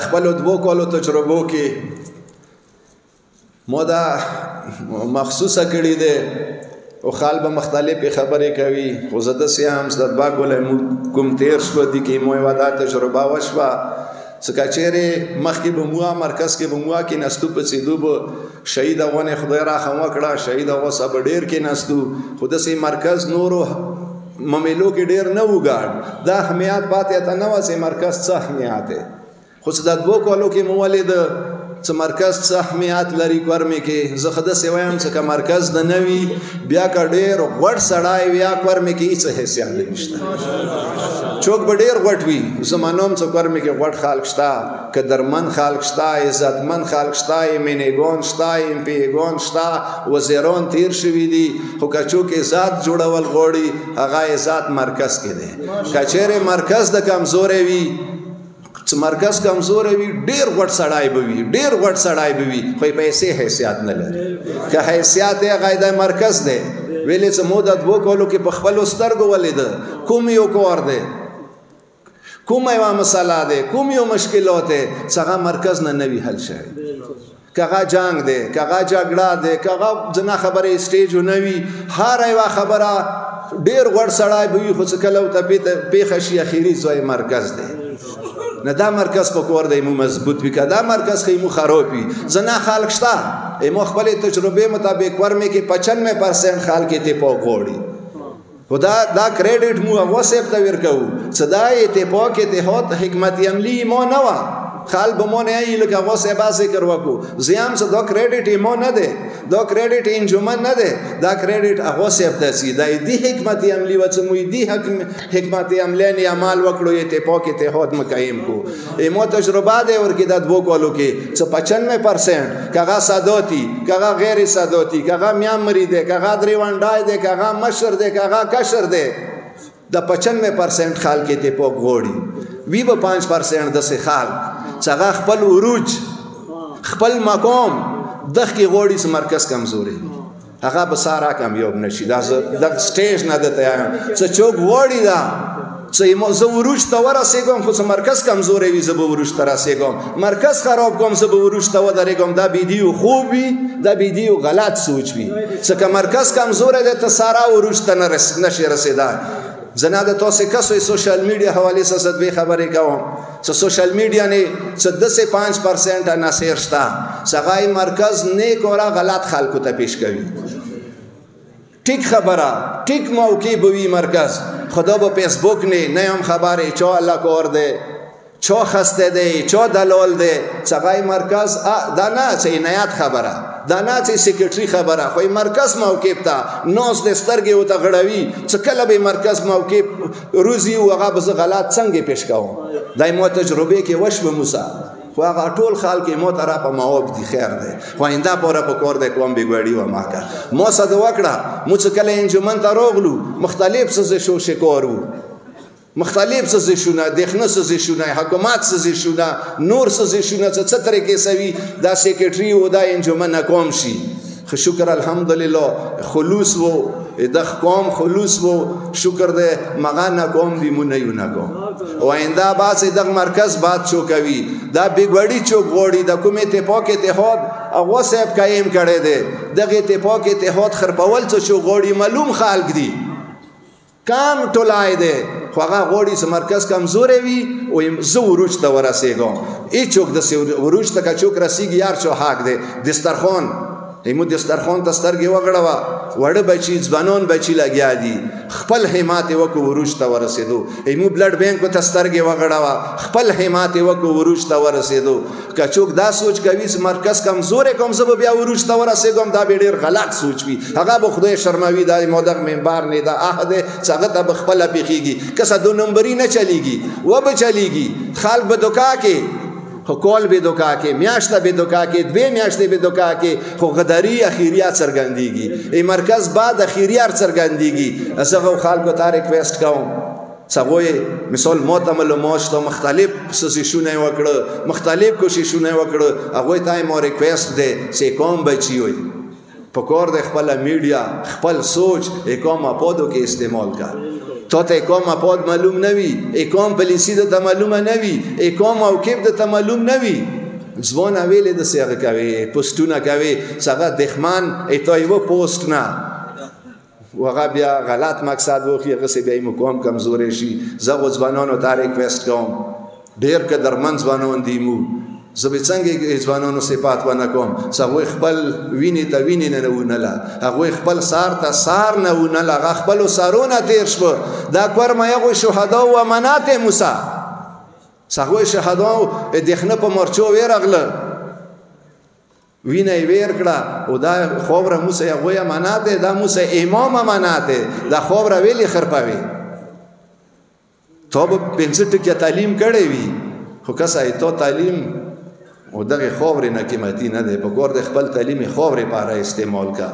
خپلو دوو کالو تجربو کې مو دا مخصوصه کړې ده او خال به مختلفې خبرې کوي خو زه داسې هم زده دوه کاله کوم تېر شوه دي کې مو یوه دا تجربه وشوه څه که چېرې مخکې به مو مرکز کې به مو کېناستو په څېدو به شهیده ونې خدای راخم وکړه شهیده غوسه به ډېر کېناستو خو داسې مرکز نورو ممیلو کې ډېر نه و ګاډ دا اهمیت پاتې ته نه وه چې مرکز څه اهمیت دی خو چې دا دوو کالو کې مو ولیده چې مرکز څه اهمیت لري کورمې کې زه خو داسې وایم چې که مرکز د نه وي بیا که ډېر غوړ سړی وي یا کورمې کې هېڅ حیثیت نشته څوک به ډېر غوټ وي زه منم چې کورمې کې غوټ خلک شته قدرمند خلک شته عزتمند خلک شته مینېګان شته امپیګان شته وزیران تیر شوي دي خو که څوک عزت جوړول غواړي هغه عزت مرکز کې دی که چېرې مرکز د کمزوری وي چې مرکز کمزوری وي ډېر غوټ سړی به وي ډېر غوټ سړی به وي خو یې پیسې حیثیت نه لري که حیثیت یې هغه د مرکز دی ویلې چې مو د دوو کالو کې په خپلو سترګو ولیده کوم یو کار دی کوم یوه مسله دی کوم یو مشکلات دی چې هغه مرکز نه نه وي حل شوی که هغه جنګ دی که هغه جګړه دی که هغه ځینې خبرې سټیج نه وي هره یوه خبره ډېر غوړ سړی به وي خو چې کله ورته پېښه شي اخري ځای مرکز دی نه دا مرکز په کور دی مو مضبوط وي که دا مرکز خو مو خراب وي ځینې خلک شته مو خپلې تجربې مطابق ورمې کې 95% خلک اتفاق غواړي خو دا کریډټ مو هغه صاحب ته ورکوو چې دا اتفاق اتحاد حکمت عملي مو نه وه خال به مو نه وي لکه هغه صاحبه ذکر وکړو زه هم چې دا کریډټ مو نه دی دا کریډټ انجمن نه دی دا کریډټ هغه صاحب ته ځي دا دې حکمت عملي وه چې مو دې حکمت عملي نه عمل وکړو اتفاق اتحاد مو قایم کړو مو تجربه دی ورکې دا دوو کالو کې چې 95% که هغه ساداتي که هغه غیر ساداتي که هغه میامري دی که هغه دریونډای دی که هغه مشر دی که هغه کشر دی د 95% خلک اتفاق غواړي وي به 5% داسې خلک چې هغه خپل عروج خپل مقام دغې غواړي چې مرکز کمزوری هغه به سارا کامیاب نشي دا سټیج نه درته وایم چې څوک غواړي دا چې زه عروج ته ورسېږم خو چې مرکز کمزوری وي زه به عروج ته رسېږم مرکز خراب کوم زه به عروج ته ودرېږم دا بیدیو خوب وي دا بیدیو غلط سوچ وي چې که مرکز کمزوری دی ته سارا عروج ته نشي رسېدای زه نه د تاسې کسو سوشل میډیا حوالې سره دوې خبرې کوم چې سوشل میډیا نه څه 5% عناصر شته چې هغه مرکز نیک او غلط خلکو ته پیش کوي ټیک خبره ټیک موقع به وي مرکز خدا به فیسبوک نه هم خبرې چا الله کار دی چا خسته دی چا دلال دی چې هغه مرکز دا نه چې عنایت خبره دا نه چې سیکرټري خبره خو مرکز موقف ته ناس د سترګې ورته غړوي چې کله به مرکز موقف روزي او هغه به زه غلط څنګه پیش کوم دا مو تجربې کې وشوه موسی خو هغه ټول خلک مو طرف مواب دي خیر دی خو آینده پوره په کور دی کوم بګوړي و ما کا مو صد وکړه مو چې کله انجمن ته راغلو مختلف څه شو شکارو مختلف سازشونه دخنه سازشونه حکومت سازشونه نور سازشونه څه طریقې سوي دا سیکرټري او دا انجمن ناکام شي خو شکر الحمدلله خلوص وو د قوم خلوص وو شکر دې مغا ناکام دی مونږ نه یو ناکام او آینده باز د مرکز باد شو کوي دا بګوړی چوک غوړي د کومه اتفاق اتحاد هغه صاحب قائم کړي دي دغه اتفاق اتحاد خرپول څه شو غوړي معلوم خلک دي کام ټولای دی خو هغه غواړي چې مرکز کمزوری وي او زه عروج ته ورسېږم هېڅوک داسې عروج ته که څوک رسېږي یار چو حق دی دسترخوان مو دسترخوان ته سترګې وغړوه وړه بچي ځوانان بچي لګیا دي خپل همت یې وکړو عروج ته ورسېدو مو بلډ بینکو ته سترګې وغړوه خپل همت یې وکړو عروج ته ورسېدو که څوک دا سوچ کوي چې مرکز کمزوری کوم زه به بیا عروج ته ورسېږم دا به ډېر غلط سوچ وي هغه به خدای شرموي دا مودغ منبر نه دا عهد دی چې هغه ته به خپله پېښېږي که دو نمبري نه چلیږي و به چلیږي خلک به دوکا کې خو کال به دوکا کې میاشته به دوکا کې 2 میاشتې به دوکا کې خو غداري اخیریات څرګندېږي مرکز بعد اخیریات څرګندېږي زه خلکو ته ریکویسټ کوم سغوی مثال معتمل ماشته مختلف سازشونه وکړه مختلف کوششونه وکړه هغه ته مو ریکویسټ دی چې کوم بچي وي په کور د خپل میډیا خپل سوچ کوم اپودو کې استعمال کړه تو ته کوم اپود معلوم نه وي کوم پالیسي درته معلومه نه وي کوم موقف درته معلوم نه وي ځوانه ویلې داسې هغه کوې پوسټونه کوې هغه دښمن ته یوه پوسټ نه هغه بیا غلط مقصد وخي هغسې بیا یې مو کمزوری شي زه خو ځوانانو ته ریکویسټ کوم ډېر قدرمند ځوانان دي مو زه به څنګه ځوانانو صفات ونه کوم هغوی خپل وینې ته وینې نه ونله هغوی خپل سار ته سار نه ونله هغه خپلو سارونه تېر شوه دا کورمه هغوی شهدا و امانات موسی هغوی شهدا دښنه په مرچو ویرغله وینه یې ویر کړه او دا خوبره موسی هغوی امانات دی دا موسی امام امانات دی دا خوبره ویلې خرپوي تو به پنځه ټکیه تعلیم کړی وي خو کسه تو تعلیم او دغه خبرې نه قیمتي نه دی په کور د خپل تعلیم خبرې پاره استعمال کا